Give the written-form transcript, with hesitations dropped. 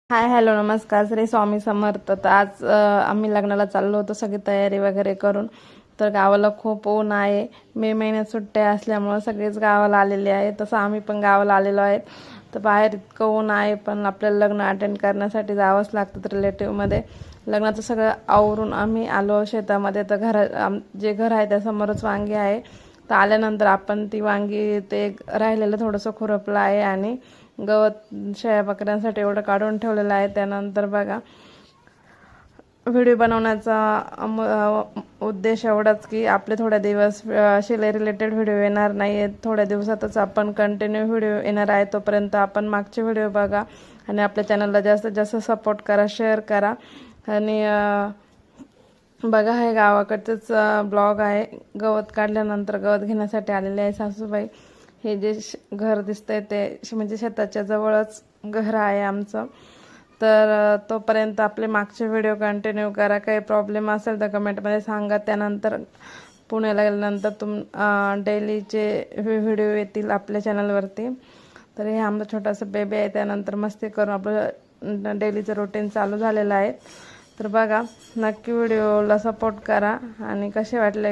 Hi hello नमस्कार श्री स्वामी समर्थ. तर आज आम्ही लग्नाला चाललो होतो, सगळी तयारी वगैरे करून. तर गावाला खूप ऊन आहे. मे महिन्यात सुट्ट्या असल्यामुळं सगळेच गावाला आलेले आहेत. तसं आम्ही पण गावाला आलेलो आहेत. तर बाहेर इतकं ऊन आहे, पण आपल्याला लग्न अटेंड करण्यासाठी जावंच लागतं. तर रिलेटिव्हमध्ये लग्नाचं सगळं आवरून आम्ही आलो शेतामध्ये. तर जे घर आहे त्यासमोरच वांगी आहे. तर आल्यानंतर आपण ती वांगी ते राहिलेलं थोडंसं खुरपलं आहे आणि गवत शेळ्या बकऱ्यांसाठी एवढं काढून ठेवलेलं आहे. त्यानंतर बघा, व्हिडिओ बनवण्याचा उद्देश एवढाच की आपले थोड्या दिवस शिलाई रिलेटेड व्हिडिओ येणार नाही आहेत. थोड्या दिवसातच आपण कंटिन्यू व्हिडिओ येणार आहे. तोपर्यंत आपण मागचे व्हिडिओ बघा आणि आपल्या चॅनलला जास्तीत जास्त सपोर्ट करा, शेअर करा. आणि बघा, हे गावाकडचंच ब्लॉग आहे. गवत काढल्यानंतर गवत घेण्यासाठी आलेले आहे सासूबाई. हे जे घर दिसतंय ते म्हणजे शेताच्या जवळच घर आहे आमचं. तर तोपर्यंत आपले मागचे व्हिडिओ कंटिन्यू करा. काही प्रॉब्लेम असेल तर कमेंटमध्ये सांगा. त्यानंतर पुण्याला गेल्यानंतर डेलीचे व्हिडिओ येतील आपल्या चॅनलवरती. तर हे आमचं छोटंसं बेबी आहे. त्यानंतर मस्ती करून आपलं डेलीचं रुटीन चालू झालेलं आहे. तर बघा, नक्की व्हिडिओला सपोर्ट करा आणि कसे वाटले